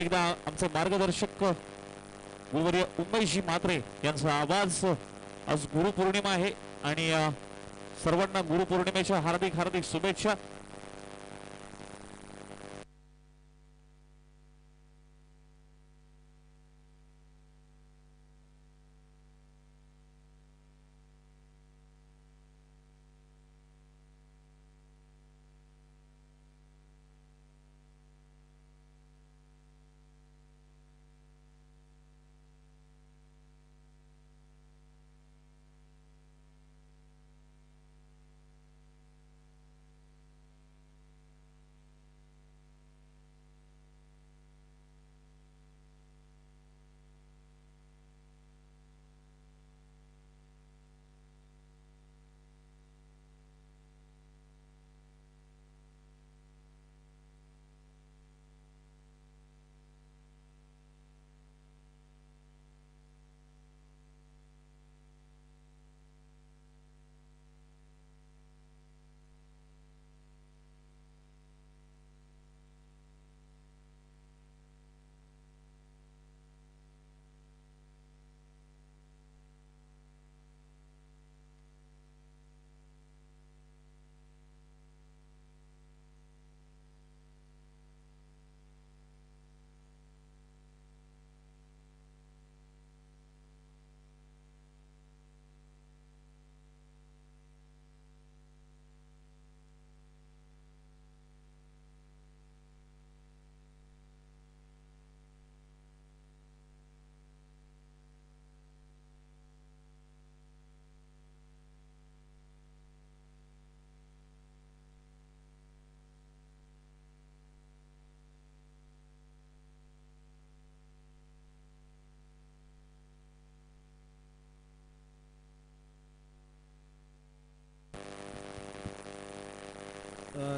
एकदा आमचे मार्गदर्शक गुरुवर्य उमेशजी म्हात्रे यांचा आवाज. आज गुरुपौर्णिमा आहे आणि सर्वांना गुरुपौर्णिमेच्या हार्दिक हार्दिक शुभेच्छा.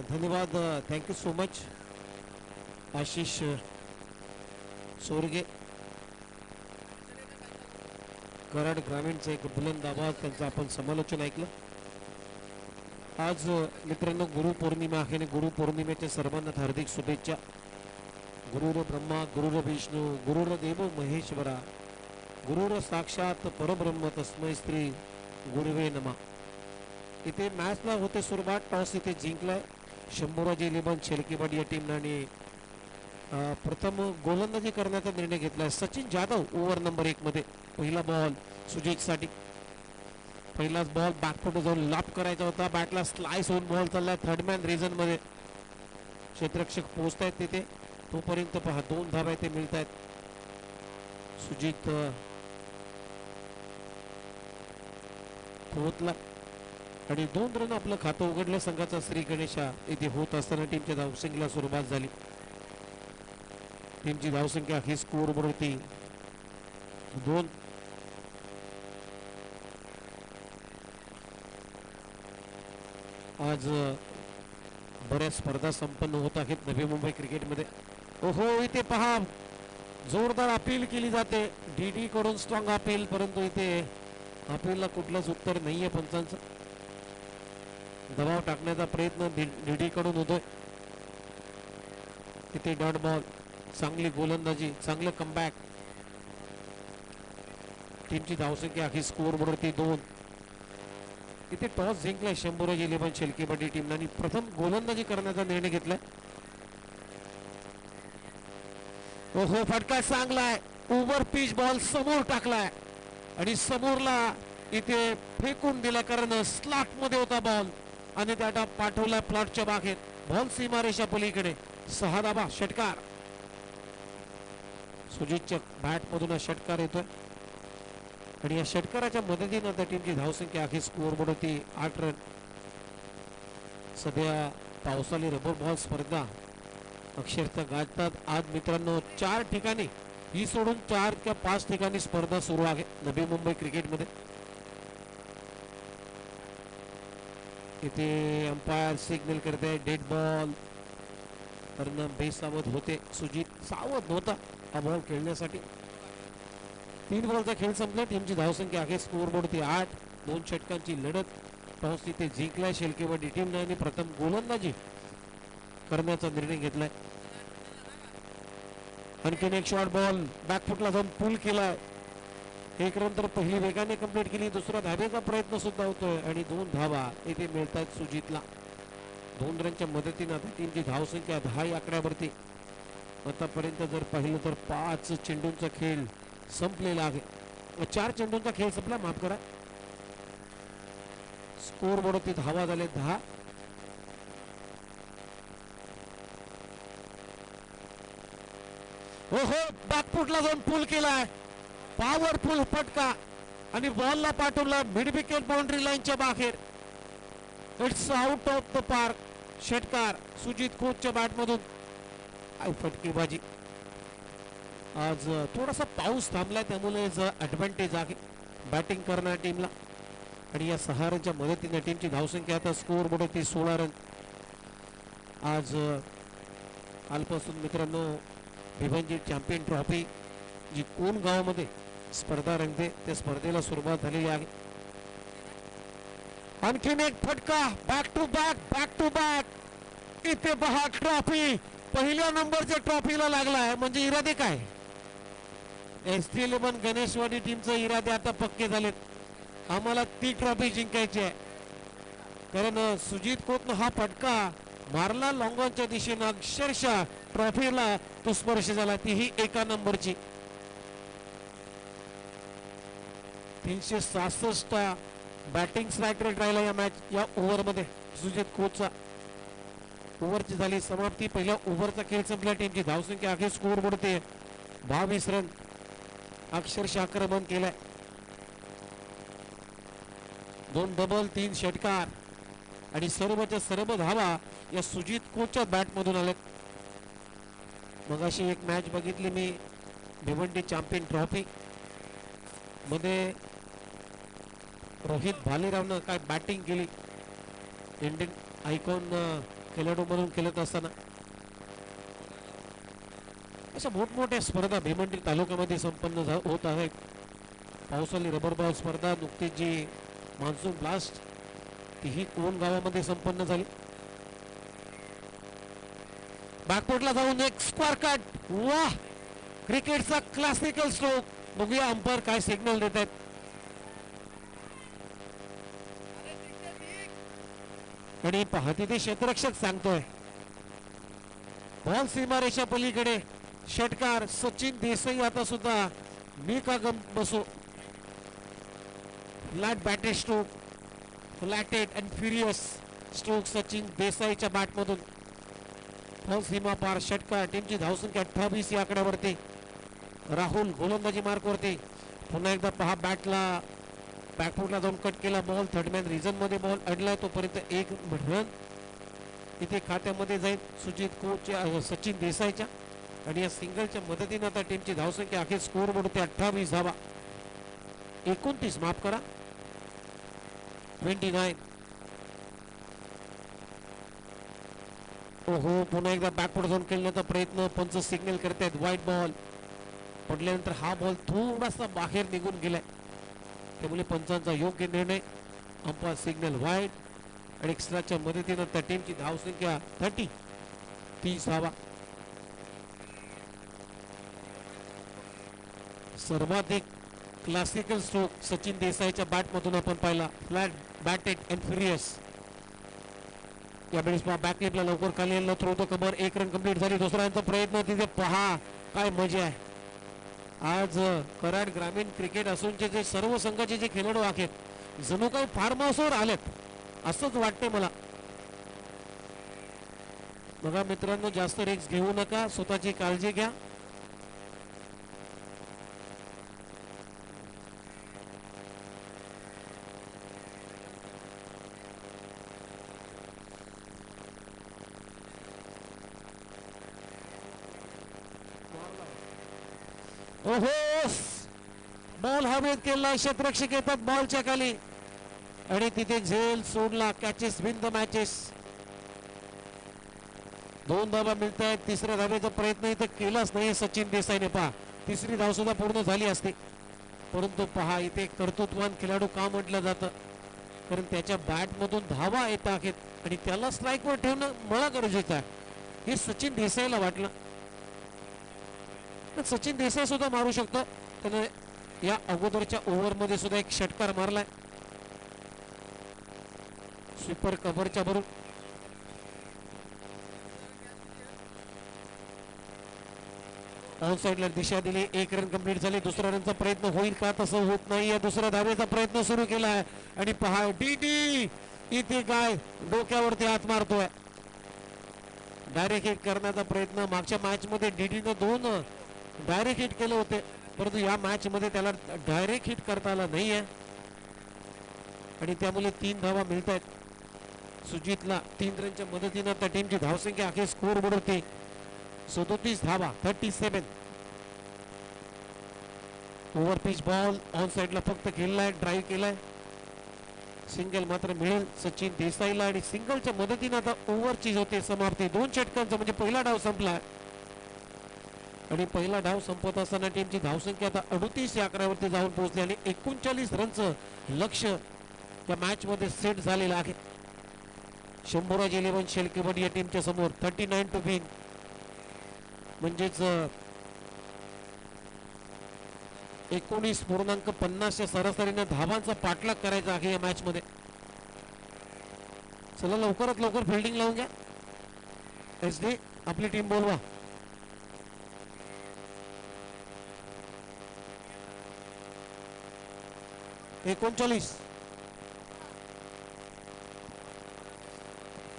धन्यवाद. Thank you so much Ashish Sorge. Karad ग्रामीणचं एक बुलंद आवाज, त्यांचं आपण समालोचन ऐकलं. आज मित्रांनो गुरुपौर्णिमा आहे आणि गुरुपौर्णिमेच्या सर्वांना हार्दिक शुभेच्छा. गुरुर ब्रह्मा गुरुर विष्णू गुरुर देवो महेश्वरा गुरुर साक्षात परब्रह्म तस्मै श्री गुरुवे नमः. इथे मॅचला होते सुरुवात. टॉस इथे जिंकलाय शंभूराजे 11 शेलकेवाडी या टीमने आणि प्रथम गोलंदाजी करण्याचा निर्णय घेतलाय सचिन जाधव. ओव्हर नंबर 1 मध्ये पहिला बॉल सुजितसाठी. पहिलाच बॉल बॅकफुट जाऊन लाप करायचा होता. बॅटला स्लाइस होऊन बॉल चाललाय थर्ड मॅन रिझन मध्ये. क्षेत्ररक्षक पोहोचतायत तिथे. तोपर्यंत पहा 2 धावा ते मिळत आहेत. सुजित पोहोचला आणि 2 रन आपलं खातं उघडलं. संघाचा श्री गणेशा इथे होत असताना टीमच्या धावसंख्येला सुरुवात झाली. टीमची धावसंख्या ही स्कोर वरती 2. आज बऱ्याच स्पर्धा संपन्न होत आहेत नवी मुंबई क्रिकेटमध्ये. ओहो इथे पहा जोरदार अपील केली जाते डीडी कडून. स्ट्रॉंग अपील, परंतु इथे अपीलला कुठलंच उत्तर नाहीये पंचांचं. दबाव टाकण्याचा प्रयत्न डीडी कडून होतोय. इथे डॉट बॉल. चांगली गोलंदाजी, चांगलं कमबॅक. टीमची धावसंख्या ही स्कोर वरती 2. इथे टॉस जिंकलाय शंभूराजे 11 शेलकेवाडी टीमने आणि प्रथम गोलंदाजी करण्याचा निर्णय घेतलाय. ओहो फटका चांगलाय. ओव्हर पिच बॉल समोर टाकलाय आणि समोरला इथे फेकून दिला कारण स्लॉट मध्ये होता बॉल आणि त्या पाठवला प्लॉटच्या बागेत. बॉल सीमारेषा पलीकडे. 6 धावा. षटकार. सुजितच्या बॅट मधून षटकार येतोय आणि या षटकाराच्या मदतीने आता टीमची धावसंख्या आहे स्कोर वरती 8 रन. सध्या पावसाळी रबर बॉल स्पर्धा अक्षरशः गाजतात. आज मित्रांनो 4 ठिकाणी ही सोडून 4 किंवा 5 ठिकाणी स्पर्धा सुरू आहे नवी मुंबई क्रिकेटमध्ये. इथे अंपायर सिग्नल करते डेड बॉल. कारण बेसावध होते. सुजित सावध नव्हता हा बॉल खेळण्यासाठी. 3 बॉलचा खेळ संपला. टीमची धावसंख्या आहे स्कोर बोर्डती 8. 2 षटकांची लढत. टॉस तिथे जिंकलाय शेलकेवाडी टीमने आणि प्रथम गोलंदाजी करण्याचा निर्णय घेतलाय. आणखीन एक शॉर्ट बॉल बॅकफुटला जाऊन पुल केलाय. एक रन तर पहिली वेगाने कंप्लीट केली. दुसरा धाब्याचा प्रयत्न सुद्धा होतोय आणि 2 धावा इथे मिळतात सुजितला. 2 रनच्या मदतीनं आता टीमची धावसंख्या 10 या आकड्यावरती. आतापर्यंत जर पाहिलं तर 5 चेंडूंचा खेळ संपलेला आहे. 4 चेंडूंचा खेळ संपला, माफ करा. स्कोर बोर्डवरती धावा झाले 10. हो बॅकफुटला जाऊन पुल केलाय. पॉवरफुल फटका आणि बॉलला पाठवला मिड विकेट बाउंड्री लाईनच्या बाहेर. It's out of the park. षटकार सुजित खोतच्या बॅटमधून. फटकेबाजी. आज थोडासा पाऊस थांबलाय त्यामुळे ऍडव्हान्टेज आहे बॅटिंग करणाऱ्या टीमला. आणि या 6 रनच्या मदतीने टीमची धावसंख्या आता स्कोर बोर्डवरती 16 रन. आज कालपासून मित्रांनो भिवंडी चॅम्पियन ट्रॉफी जी कोण गावामध्ये स्पर्धा रंगते त्या स्पर्धेला सुरुवात झालेली आहे. आणखीन एक फटका. Back to back. इथे पहा ट्रॉफी पहिल्या नंबरच्या ट्रॉफीला लागलाय. म्हणजे इरादे काय? ST11 गणेशवाडी टीमचे इरादे आता पक्के झालेत. आम्हाला ती ट्रॉफी जिंकायची आहे. कारण सुजित खोतनं हा फटका मारला लॉंगॉनच्या दिशेनं. अक्षरशः ट्रॉफीला तो स्पर्श झाला, तीही एका नंबरची. 366 बॅटिंग स्ट्राईक रेट राहिला या ओव्हरमध्ये सुजित खोतचा. ओव्हरची झाली समाप्ती. पहिल्या ओव्हरचा खेळ संपला. टीमची धावसंख्या अखेर स्कोर बोर्डते 22 रन. अक्षरशः आक्रमण केलंय. 2 डबल 3 षटकार आणि सर्वच्या सर्व धावा या सुजित खोतच्या बॅटमधून आल्यात. मग अशी एक मॅच बघितली मी भिवंडी चॅम्पियन ट्रॉफी मध्ये. रोहित भालेरावनं काय बॅटिंग केली. इंडियन आयकॉन खेळाडू म्हणून खेळत असताना अशा मोठमोठ्या स्पर्धा भिवंडी तालुक्यामध्ये संपन्न होत आहेत. पावसाळी रबर बॉल स्पर्धा नुकतीच जी मान्सून ब्लास्ट तीही कोण गावामध्ये संपन्न झाली. बॅकफुटला जाऊन एक स्क्वेअर कट. वाह, क्रिकेटचा क्लासिकल स्ट्रोक. बघूया अंपायर काय सिग्नल देत आहेत. आणि पहा तिथे क्षेत्ररक्षक सांगतोय बॉल सीमारेषा पलीकडे. षटकार सचिन देसाई आता सुद्धा मी का गम बसो. Flat batted stroke. Flatted and furious stroke Sachin देसाईच्या बॅटमधून. बॉल सीमा पार षटकार. टीमची धावसंख्या 28 या आकड्यावरती. राहुल गोलंदाजी मार्कवरती. पुन्हा एकदा पहा बॅटला बॅकफुटला जाऊन कट केला बॉल. थर्ड मॅन रिझन मध्ये बॉल अडलाय. तोपर्यंत 1 रन इथे खात्यामध्ये जाईल सुजित खोतच्या सचिन देसाईच्या. आणि या सिंगलच्या मदतीने आता टीमची धावसंख्या अखेर स्कोर बोर्डवरती 28 धावा. 29 माफ करा 29. ओहो, पुन्हा एकदा बॅकफुट जाऊन खेळण्याचा प्रयत्न. पंच सिग्नल करतायत व्हाईट बॉल. पडल्यानंतर हा बॉल थोडासा बाहेर निघून गेलाय. त्यामुळे पंचांचा योग्य निर्णय. Umpire signal white. आणि एक्स्ट्राच्या मदतीनं त्या टीमची धावसंख्या 30 धावा. सर्वाधिक क्लासिकल स्ट्रोक सचिन देसाईच्या बॅटमधून आपण पाहिला. Flat batted and furious. यावेळेस बॅकलिपला लवकर खाली आलेला थ्रो तो कबर. 1 रन कंप्लीट झाली. दुसऱ्यांचा प्रयत्न. तिथे पहा काय मजा आहे. आज कराड ग्रामीण क्रिकेट असोसिएशनचे जे सर्व संघाचे जे खेळाडू आहेत जणू काही फार्म हाऊसवर आलेत असंच वाटतंय मला. बघा मित्रांनो, जास्त रिस्क घेऊ नका. स्वतःची काळजी घ्या. ओहो, बॉल हवेत केला. क्षेत्ररक्षक येतात बॉलच्या खाली आणि तिथे झेल सोडला. Catches win the matches. 2 धावा मिळत आहेत. तिसऱ्या धावेचा प्रयत्न इथे केलाच नाही सचिन देसाईने. पहा तिसरी धाव सुद्धा पूर्ण झाली असते. परंतु पहा इथे एक कर्तृत्ववान खेळाडू का म्हटलं जातं, कारण त्याच्या बॅट मधून धावा येत आहेत आणि त्याला स्ट्राईकवर ठेवणं मला गरजेचं आहे. हे सचिन देसाईला वाटलं. पण सचिन देसाई सुद्धा मारू शकतो. त्यानं या अगोदरच्या ओव्हर मध्ये सुद्धा एक षटकार मारलाय स्वीपर कव्हरच्या भरून. ऑन साइडला दिशा दिली, एक रन कंप्लीट झाले. दुसऱ्या रनचा प्रयत्न होईल का? तसं होत नाही. दुसऱ्या धावेचा प्रयत्न सुरू केला आहे आणि पहा डीडी इथे काय डोक्यावरती हात मारतोय. डायरेक्ट हिट करण्याचा प्रयत्न. मागच्या मॅच मध्ये डीडीनं 2 डायरेक्ट हिट केले होते, परंतु या मॅच मध्ये त्याला डायरेक्ट हिट करता आला नाहीये आणि त्यामुळे 3 धावा मिळत आहेत. सुजितला 3 रनच्या मदतीनं त्या टीमची धावसंख्या अखेर स्कोर बोर्ड होती 37 धावा 37. ओव्हर पिच बॉल ऑन साइडला फक्त खेळलाय, ड्राईव्ह केलाय. सिंगल मात्र मिळेल सचिन देसाईला आणि सिंगलच्या मदतीने आता ओव्हरची होते समाप्ती. 2 षटकांचा म्हणजे पहिला डाव संपला आणि पहिला डाव संपत असताना टीमची धावसंख्या आता 38 या आकड्यावरती जाऊन पोहोचली आणि 39 रनचं लक्ष्य त्या मॅच मध्ये सेट झालेलं आहे. शंभूराज 11 शेलकेवड या टीमच्या समोर 39 टू विन म्हणजेच 19.50 सरासरीने धावांचा पाठलाग करायचा आहे या मॅच मध्ये. चला लवकरात लवकर फिल्डिंग लावून घ्या. SD आपली टीम बोलवा.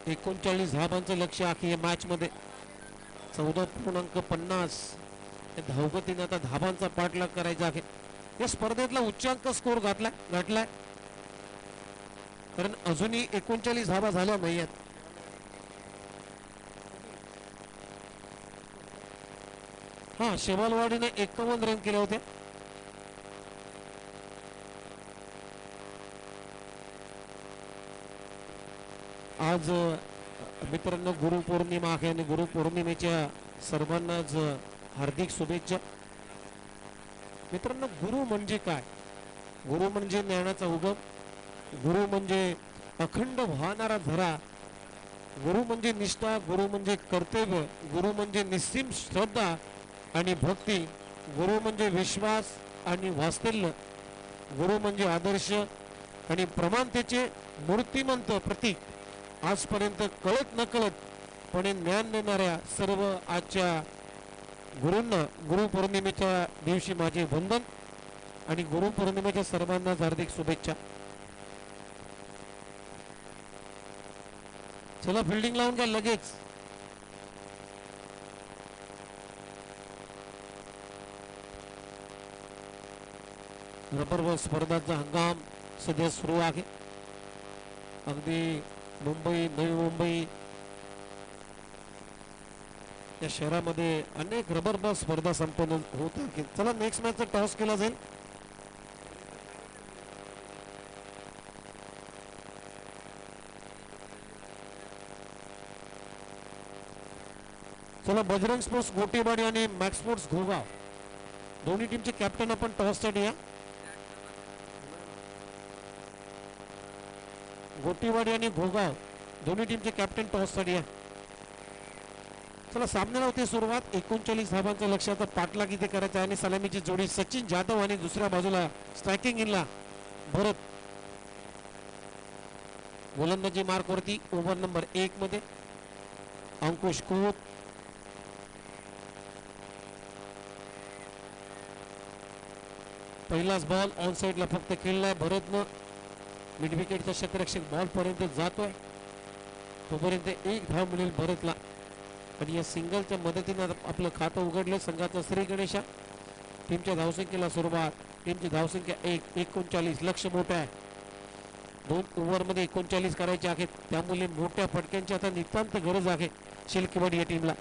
एकोणचाळीस धावांचं लक्ष्य आहे या मॅच मध्ये. 14.50 धावगतीने आता धावांचा पाठलाग करायचा आहे. या स्पर्धेतला उच्चांक स्कोर गाठलाय कारण अजूनही 39 धावा झाल्या नाहीयेत. हा शेवालवाडीने 51 रन केले होते. आज मित्रांनो गुरुपौर्णिमा आहे आणि गुरुपौर्णिमेच्या सर्वांनाच हार्दिक शुभेच्छा. मित्रांनो गुरु म्हणजे काय? गुरु म्हणजे ज्ञानाचा उगम, गुरु म्हणजे अखंड वाहणारा झरा, गुरु म्हणजे निष्ठा, गुरु म्हणजे कर्तव्य, गुरु म्हणजे निस्सीम श्रद्धा आणि भक्ती, गुरु म्हणजे विश्वास आणि वात्सल्य, गुरु म्हणजे आदर्श आणि प्रमाणतेचे मूर्तिमंत प्रतीक. आजपर्यंत कळत नकळतपणे ज्ञान देणाऱ्या सर्व आजच्या गुरूंना गुरुपौर्णिमेच्या दिवशी माझे वंदन आणि गुरुपौर्णिमेच्या सर्वांना हार्दिक शुभेच्छा. चला फिल्डिंग लावून घ्या लगेच. रबर स्पर्धांचा हंगाम सध्या सुरू आहे. अगदी मुंबई, नवी मुंबई या शहरामध्ये अनेक रबर बॉल स्पर्धा संपन्न होत आहेत. चला नेक्स्ट मॅचचा टॉस केला जाईल. चला बजरंग स्पोर्ट्स गोटीवाडी आणि मॅक्स स्पोर्ट्स घोगाव दोन्ही टीमचे कॅप्टन आपण टॉस साठी या. गोटीवाडी आणि घोगाव दोन्ही टीमचे कॅप्टन टॉस साठी या. चला सामन्याला होती सुरुवात. 39 धावांचं लक्ष आता पाठलाग इथे करायचं आहे आणि सलामीची जोडी सचिन जाधव आणि दुसऱ्या बाजूला स्ट्रायकिंग इनला भरत. गोलंदाजी मार्क वरती ओव्हर नंबर 1 मध्ये अंकुश खोत, पहिलाच बॉल ऑन साइडला फक्त खेळलाय भरतनं. मिड विकेटचा क्षेत्ररक्षक बॉल पर्यंत जातोय, तोपर्यंत 1 धाव मिळेल भरतला आणि या सिंगलच्या मदतीने आपलं खातं उघडलं संघाचं श्री गणेशा. टीमच्या धावसंख्येला सुरुवात. टीमची धावसंख्या 39. लक्ष मोठं आहे. 2 ओव्हरमध्ये 39 करायचे आहेत, त्यामुळे मोठ्या फटक्यांची आता नितांत गरज आहे शिलकेवाडी या टीमला.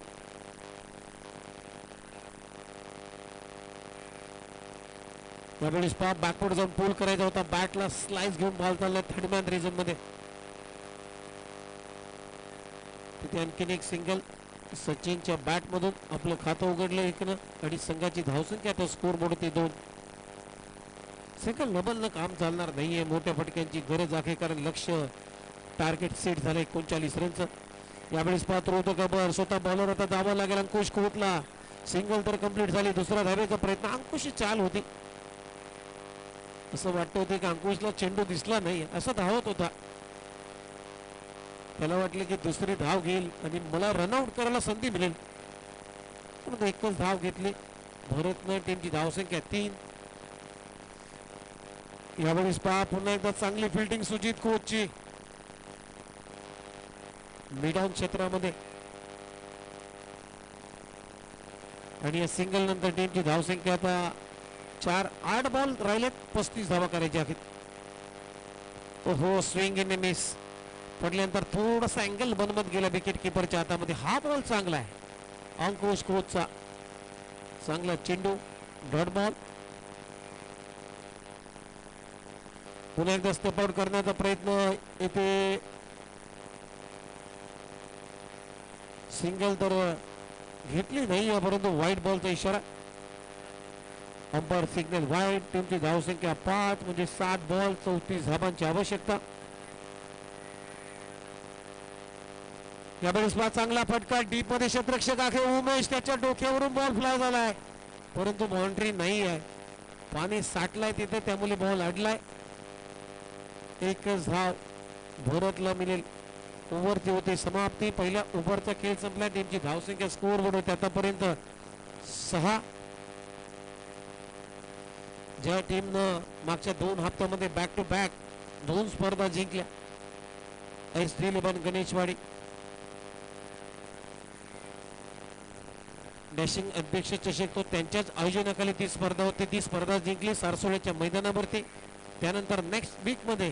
यावेळेस पहा बॅकवर्ड जाऊन पूल करायचा होता, बॅटला स्लाइस घेऊन बॉल चालला थर्ड मॅन रिजन मध्ये. तिथे आणखीन एक सिंगल सचिनच्या बॅट मधून आपलं खातं उघडलं एकनं आणि संघाची धावसंख्या आता स्कोर बोर्ड ते 2. सिंगल डबल न काम चालणार नाहीये, मोठ्या फटक्यांची गरज आहे कारण लक्ष टार्गेट सेट झालंय 39 रनचं. यावेळेस पात्र होतो कबर स्वतः बॉलर आता दावा लागेल अंकुश खोतला. सिंगल तर कंप्लीट झाली. दुसरा धावेचा प्रयत्न, अंकुशची चाल होती. असं वाटत होते की अंकुशला चेंडू दिसला नाही, असं धावत होता. त्याला वाटलं की दुसरी धाव घेईल आणि मला रनआउट करायला संधी मिळेल, पण एकच धाव घेतली. भरतनं टीमची धावसंख्या 3. यावेळेस पहा पुन्हा एकदा चांगली फिल्डिंग सुजित कोचची मिड ऑन क्षेत्रामध्ये. आणि या सिंगल नंतर टीमची धावसंख्या आता 4. 8 बॉल राहिलेत, 35 धावा करायच्या आहेत. हो, स्विंग इन मिस पडल्यानंतर थोडासा अँगल बनवत गेला विकेट किपरच्या हातामध्ये. हा बॉल चांगला आहे अंकुश कोचचा, चांगला चेंडू, डॉट बॉल. पुन्हा एकदा स्टेप आउट करण्याचा प्रयत्न येथे. सिंगल तर घेतली नाही, परंतु व्हाईट बॉलचा इशारा. Umpire signal white. टीमची धावसंख्या 5 म्हणजे 7 बॉल 34 धावांची आवश्यकता. यावेळेस चांगला फटका डीप मध्ये क्षेत्ररक्षक आहे उमेश, त्याच्या डोक्यावरून बॉल फ्लाय झालाय, परंतु बाउंड्री नाही आहे. पाणी साठलाय तिथे, त्यामुळे बॉल अडलाय. एकच धाव भरतला मिळेल. ओव्हरची होती समाप्ती. पहिल्या ओव्हरचा खेळ संपला. टीमची धावसंख्या स्कोअर बोर्ड होती आतापर्यंत 6. ज्या टीमनं मागच्या 2 हप्त्यामध्ये बॅक टू बॅक 2 स्पर्धा जिंकल्या, S11 गणेशवाडी. डॅशिंग अध्यक्ष चषक तो त्यांच्याच आयोजनाखाली ती स्पर्धा होती. ती स्पर्धा जिंकली सारसोळ्याच्या मैदानावरती. त्यानंतर नेक्स्ट वीक मध्ये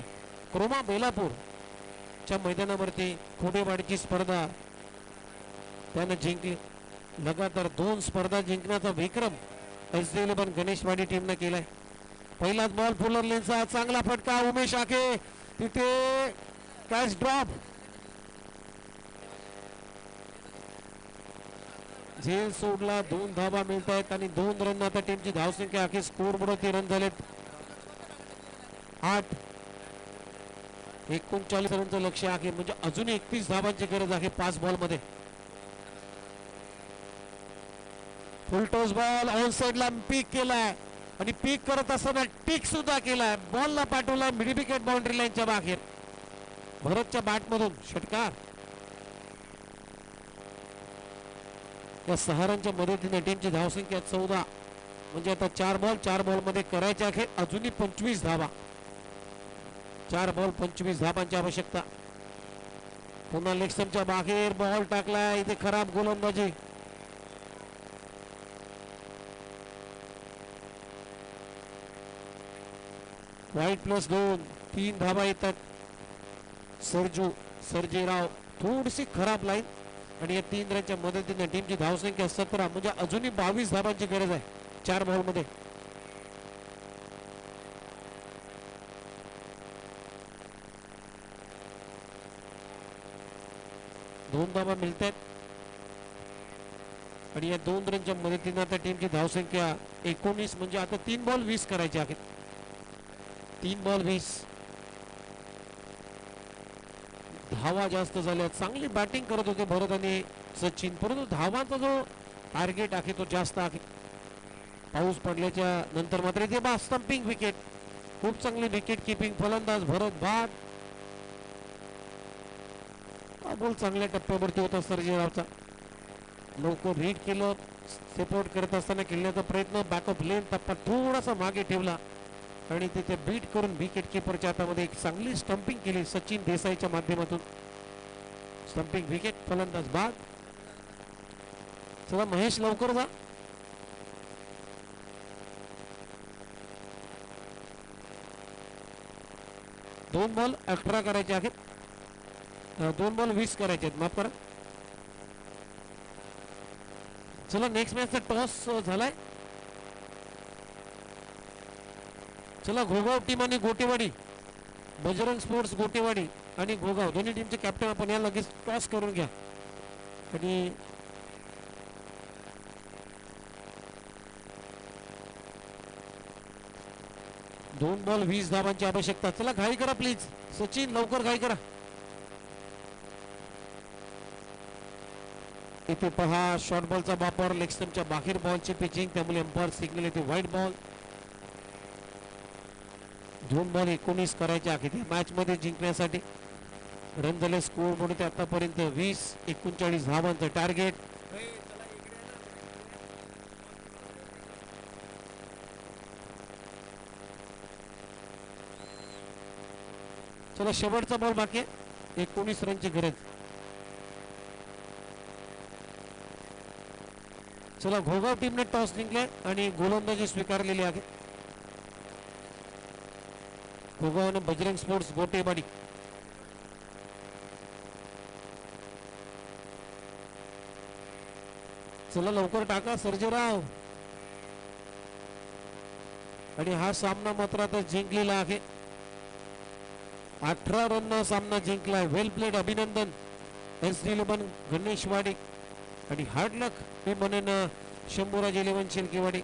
क्रोमा बेलापूरच्या मैदानावरती खोडेवाडीची स्पर्धा त्यानं जिंकली. लगातार 2 स्पर्धा जिंकण्याचा विक्रम S11 गणेशवाडी टीमनं केलाय. पहिलाच बॉल फुलर लेनचा चांगला फटका उमेश आखे, तिथे कॅच ड्रॉप. झेल सोडला. 2 धावा मिळत आहेत आणि 2 रन. आता टीमची धावसंख्या अखेर स्कोर बोर्डवरती रन झालेत 8. 39 रनचं लक्ष आहे, म्हणजे अजून 31 धावांची गरज आहे 5 बॉल मध्ये. फुल टॉस बॉल ऑन साइडला पीक केलाय आणि पीक करत असताना टिक सुद्धा केलाय. बॉलला पाठवला मिड विकेट बाउंड्री लाईनच्या बाहेर. भरतच्या बॅट मधून षटकार. या 6 रनच्या मदतीने टीमची धावसंख्या 14, म्हणजे आता 4 बॉल मध्ये करायचे आहे अजूनही 25 धावा. 4 बॉल 25 धावांची आवश्यकता. पुन्हा लेग स्टंपच्या बाहेर बॉल टाकलाय, इथे खराब गोलंदाजी. वाईट +2, 3 धावा येतात. सर्जेराव थोडीशी खराब लाईन आणि या 3 रनच्या मदतीने टीमची धावसंख्या 17, म्हणजे अजूनही 22 धावांची गरज आहे 4 बॉल मध्ये. दोन धावा मिळत आहेत आणि या 2 रनच्या मदतीने आता टीमची धावसंख्या 19, म्हणजे आता 3 बॉल 20 करायचे आहेत. 3 बॉल 20. धावा जास्त झाल्या. चांगली बॅटिंग करत होते भरत आणि सचिन, परंतु धावांचा जो टार्गेट आहे तो जास्त आहे. पाऊस पडल्याच्या नंतर मात्र इथे स्टंपिंग विकेट. खूप चांगली विकेट किपिंग फलंदाज भरत भाट. बॉल चांगल्या टप्प्यावरती होता सर्जेरावचा. लवकर रीड केलं. सपोर्ट करत असताना खेळण्याचा प्रयत्न. बॅकअप लेन टप्पा थोडासा मागे ठेवला आणि तिथे बीट करून विकेट किपरच्या हातामध्ये एक चांगली स्टंपिंग केली सचिन देसाईच्या माध्यमातून. स्टंपिंग विकेट, फलंदाज बाद. चला महेश लवकर जा. दोन बॉल 18 करायचे आहेत. 2 बॉल 20 करायचे आहेत, माफ करा. चला नेक्स्ट मॅचचा टॉस झालाय. चला घोगाव टीम आणि गोटेवाडी, बजरंग स्पोर्ट्स गोटेवाडी आणि घोगाव दोन्ही टीमचे कॅप्टन आपण या लगेच टॉस करून घ्या. आणि दोन बॉल 20 धावांची आवश्यकता. चला घाई करा प्लीज सचिन, लवकर घाई करा. इथे पहा शॉर्ट बॉलचा वापर, लेग स्टंपच्या बाहेर बॉलची पिचिंग, त्यामुळे अंपायर सिग्नल येते वाईट बॉल. 2 बॉल 19 करायचे आहेत या मॅच मध्ये जिंकण्यासाठी. रन झाले स्कोर म्हणून आतापर्यंत 20-39 धावांचं टार्गेट. चला शेवटचा बॉल बाकी आहे, 19 रनची गरज. चला घोगाव टीमने टॉस जिंकलाय आणि गोलंदाजी स्वीकारलेली आहे. घोगावनं बजरंग स्पोर्ट्स गोटेवाडी. चला लवकर टाका सर्जेराव. आणि हा सामना मात्र आता जिंकलेला आहे. 18 रन सामना जिंकलाय. वेल प्लेड, अभिनंदन SD11 गणेशवाडी. आणि हार्ड लक मी म्हणेन शंभूराज 11 शेलकेवाडी.